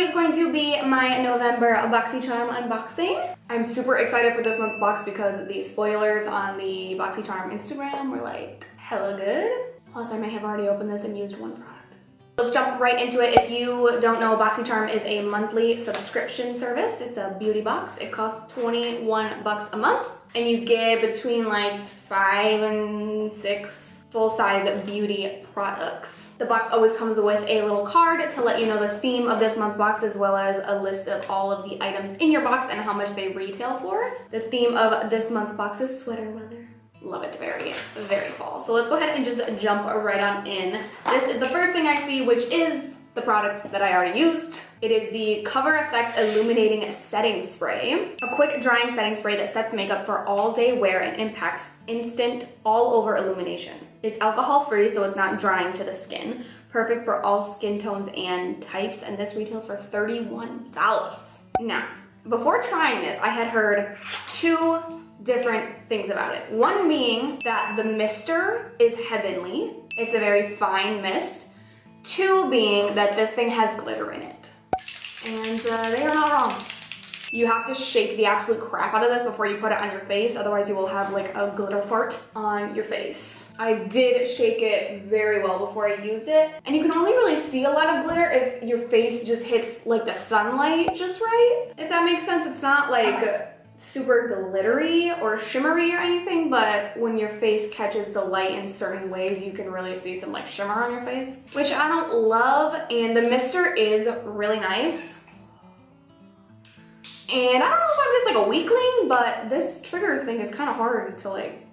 is going to be my November Boxycharm unboxing. I'm super excited for this month's box because the spoilers on the Boxycharm Instagram were like hella good. Plus I may have already opened this and used one product. Let's jump right into it. If you don't know, Boxycharm is a monthly subscription service. It's a beauty box. It costs 21 bucks a month and you get between like 5 and 6 full-size beauty products. The box always comes with a little card to let you know the theme of this month's box, as well as a list of all of the items in your box and how much they retail for. The theme of this month's box is sweater weather. Love it, very, very fall. So let's go ahead and just jump right on in. This is the first thing I see, which is the product that I already used. It is the Cover FX Illuminating Setting Spray. A quick drying setting spray that sets makeup for all day wear and impacts instant all over illumination. It's alcohol free, so it's not drying to the skin. Perfect for all skin tones and types, and this retails for $31. Now, before trying this, I had heard two different things about it. One being that the mister is heavenly. It's a very fine mist. Two being that this thing has glitter in it. And they are not wrong. You have to shake the absolute crap out of this before you put it on your face, otherwise you will have like a glitter fart on your face. I did shake it very well before I used it, and you can only really see a lot of glitter if your face just hits like the sunlight just right, if that makes sense. It's not like super glittery or shimmery or anything, but when your face catches the light in certain ways, you can really see some like shimmer on your face, which I don't love. And the mister is really nice. And I don't know if I'm just like a weakling, but this trigger thing is kind of hard to like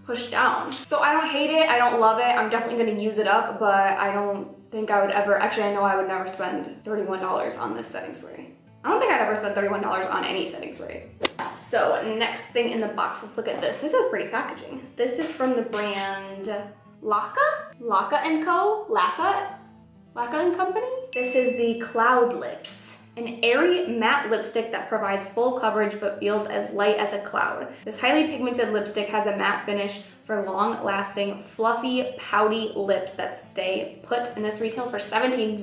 push down. So I don't hate it, I don't love it. I'm definitely gonna use it up, but I don't think I would ever, actually I know I would never spend $31 on this setting spray. I don't think I'd ever spend $31 on any setting spray. So next thing in the box, let's look at this. This has pretty packaging. This is from the brand Laqa? Laqa & Co? Laqa & Company? This is the Cloud Lips. An airy matte lipstick that provides full coverage but feels as light as a cloud. This highly pigmented lipstick has a matte finish for long-lasting, fluffy, pouty lips that stay put, and this retails for $17.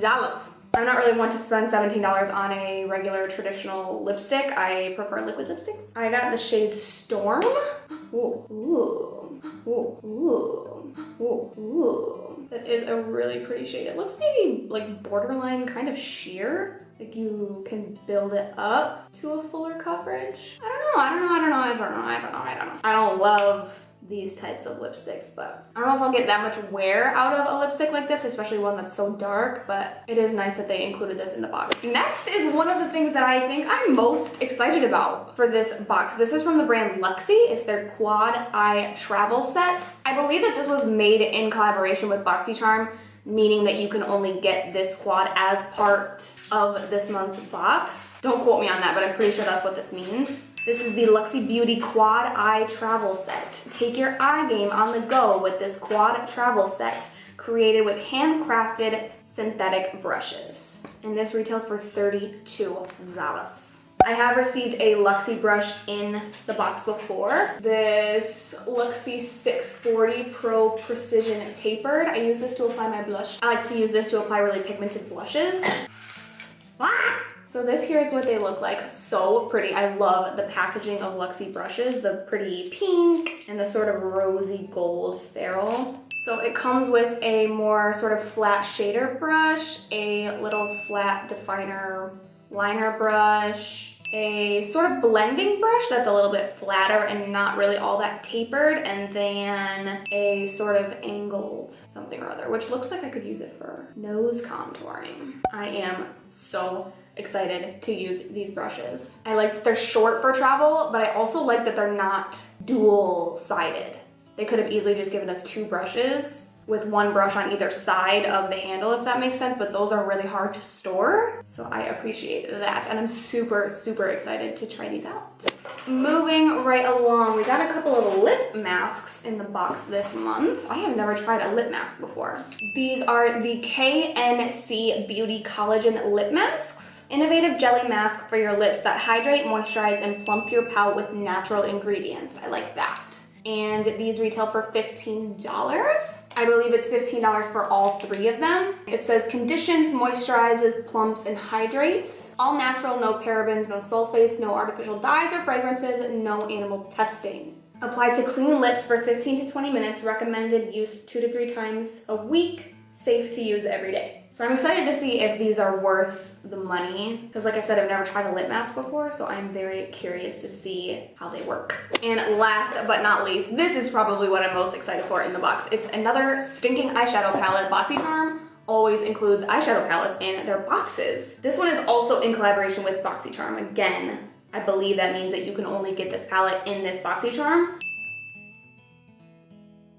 I'm not really one to spend $17 on a regular traditional lipstick. I prefer liquid lipsticks. I got the shade Storm. Ooh, ooh, ooh, ooh, ooh, ooh. That is a really pretty shade. It looks maybe like borderline kind of sheer. Like you can build it up to a fuller coverage. I don't love these types of lipsticks, but I don't know if I'll get that much wear out of a lipstick like this, especially one that's so dark, but it is nice that they included this in the box. Next is one of the things that I think I'm most excited about for this box. This is from the brand Luxie. It's their Quad Eye Travel Set. I believe that this was made in collaboration with Boxycharm, meaning that you can only get this quad as part of this month's box. Don't quote me on that, but I'm pretty sure that's what this means. This is the Luxie Beauty Quad Eye Travel Set. Take your eye game on the go with this quad travel set, created with handcrafted synthetic brushes. And this retails for $32. I have received a Luxie brush in the box before. This Luxie 640 Pro Precision Tapered. I use this to apply my blush. I like to use this to apply really pigmented blushes. So this here is what they look like. So pretty. I love the packaging of Luxie brushes, the pretty pink and the sort of rosy gold ferrule. So it comes with a more sort of flat shader brush, a little flat definer liner brush, a sort of blending brush that's a little bit flatter and not really all that tapered, and then a sort of angled something or other, which looks like I could use it for nose contouring. I am so excited to use these brushes. I like that they're short for travel, but I also like that they're not dual-sided. They could have easily just given us two brushes with one brush on either side of the handle, if that makes sense, but those are really hard to store, so I appreciate that, and I'm super, super excited to try these out. Moving right along, we got a couple of lip masks in the box this month. I have never tried a lip mask before. These are the KNC Beauty Collagen Lip Masks. Innovative jelly mask for your lips that hydrate, moisturize, and plump your pout with natural ingredients. I like that. and these retail for $15. I believe it's $15 for all 3 of them. It says conditions, moisturizes, plumps, and hydrates. All natural, no parabens, no sulfates, no artificial dyes or fragrances, no animal testing. Apply to clean lips for 15 to 20 minutes. Recommended use 2 to 3 times a week. Safe to use every day. So I'm excited to see if these are worth the money, because like I said, I've never tried a lip mask before, so I'm very curious to see how they work. And last but not least, this is probably what I'm most excited for in the box. It's another stinking eyeshadow palette. Boxycharm always includes eyeshadow palettes in their boxes. This one is also in collaboration with Boxycharm. Again, I believe that means that you can only get this palette in this Boxycharm.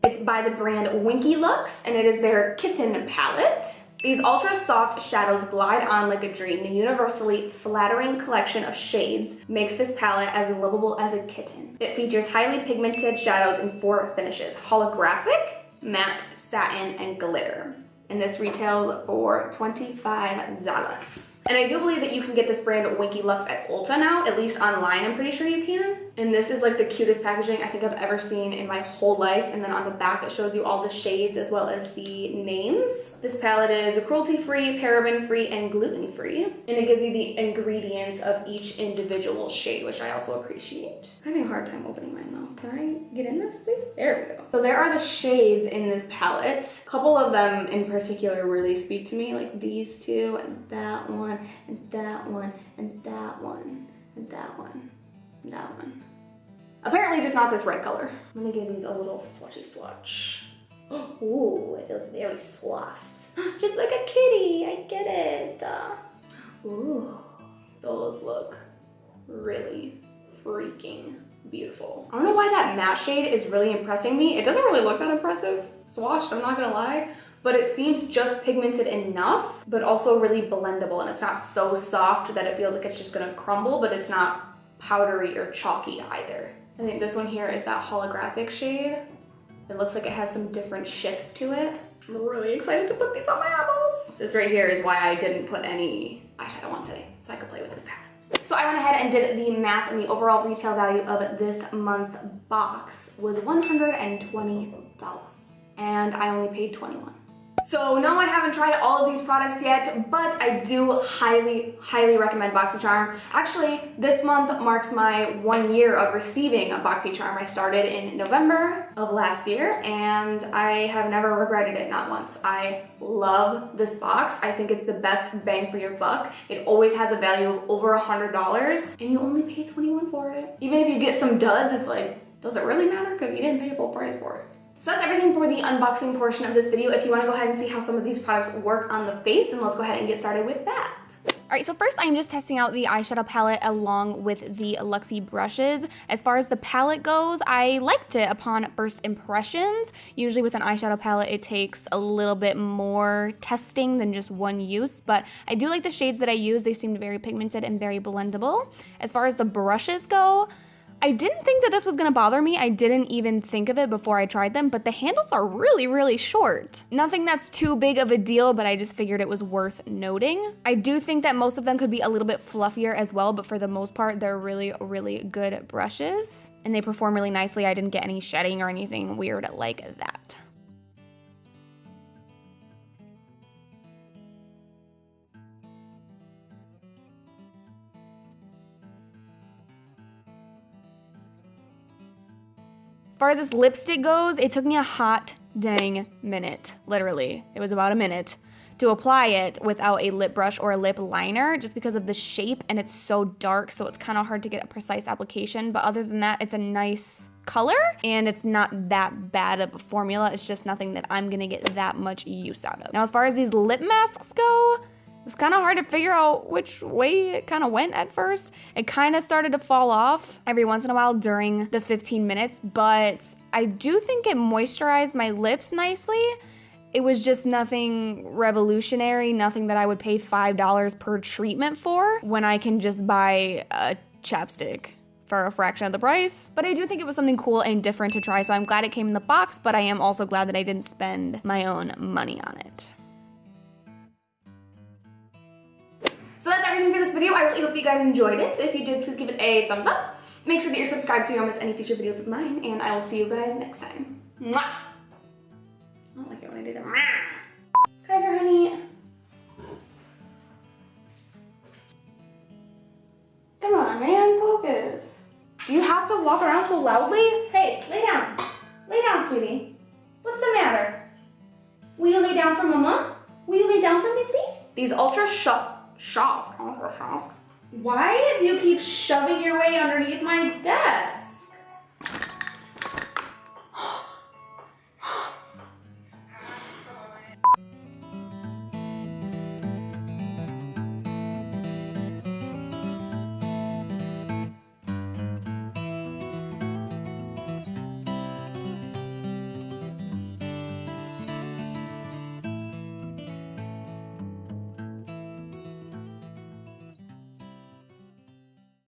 It's by the brand WinkyLux, and it is their Kitten palette. These ultra soft shadows glide on like a dream. The universally flattering collection of shades makes this palette as lovable as a kitten. It features highly pigmented shadows in 4 finishes: holographic, matte, satin, and glitter. And this retailed for $25. And I do believe that you can get this brand WinkyLux at Ulta now, at least online, I'm pretty sure you can. And this is like the cutest packaging I think I've ever seen in my whole life. And then on the back, it shows you all the shades as well as the names. This palette is cruelty-free, paraben-free, and gluten-free. And it gives you the ingredients of each individual shade, which I also appreciate. I'm having a hard time opening mine though. Can I get in this, please? There we go. So there are the shades in this palette. A couple of them in particular really speak to me, like these 2, and that one, and that one, and that one, and that one, and that one. Apparently just not this red color. I'm gonna give these a little swatchy swatch. Ooh, it feels very soft. Just like a kitty, I get it. Ooh, those look really freaking beautiful. I don't know why that matte shade is really impressing me. It doesn't really look that impressive swatched, I'm not gonna lie. But it seems just pigmented enough, but also really blendable. And it's not so soft that it feels like it's just gonna crumble, but it's not powdery or chalky either. I think this one here is that holographic shade. It looks like it has some different shifts to it. I'm really excited to put these on my eyeballs. This right here is why I didn't put any eyeshadow on today, so I could play with this palette. So I went ahead and did the math, and the overall retail value of this month's box was $120. And I only paid $21. So no, I haven't tried all of these products yet, but I do highly, highly recommend Boxycharm. Actually, this month marks my 1 year of receiving a Boxycharm. I started in November of last year, and I have never regretted it, not once. I love this box. I think it's the best bang for your buck. It always has a value of over $100, and you only pay $21 for it. Even if you get some duds, it's like, does it really matter? Because you didn't pay full price for it. So that's everything for the unboxing portion of this video. If you want to go ahead and see how some of these products work on the face, then let's go ahead and get started with that. All right, so first I'm just testing out the eyeshadow palette along with the Luxie brushes. As far as the palette goes, I liked it upon first impressions. Usually with an eyeshadow palette, it takes a little bit more testing than just one use, but I do like the shades that I use. They seemed very pigmented and very blendable. As far as the brushes go, I didn't think that this was gonna bother me. I didn't even think of it before I tried them, but the handles are really, really short. Nothing that's too big of a deal, but I just figured it was worth noting. I do think that most of them could be a little bit fluffier as well, but for the most part, they're really, really good brushes, and they perform really nicely. I didn't get any shedding or anything weird like that. As far as this lipstick goes, it took me a hot dang minute, literally. It was about a minute to apply it without a lip brush or a lip liner just because of the shape, and it's so dark, so it's kind of hard to get a precise application. But other than that, it's a nice color and it's not that bad of a formula. It's just nothing that I'm gonna get that much use out of. Now, as far as these lip masks go, it was kind of hard to figure out which way it kind of went at first. It kind of started to fall off every once in a while during the 15 minutes, but I do think it moisturized my lips nicely. It was just nothing revolutionary, nothing that I would pay $5 per treatment for when I can just buy a chapstick for a fraction of the price. But I do think it was something cool and different to try, so I'm glad it came in the box, but I am also glad that I didn't spend my own money on it. So that's everything for this video. I really hope you guys enjoyed it. If you did, please give it a thumbs up. Make sure that you're subscribed so you don't miss any future videos of mine, and I will see you guys next time. Mwah! I don't like it when I do that. Kaiser, honey. Come on, man, focus. Do you have to walk around so loudly? Hey, lay down. Lay down, sweetie. What's the matter? Will you lay down for mama? Will you lay down for me, please? These ultra soft. Why do you keep shoving your way underneath my desk?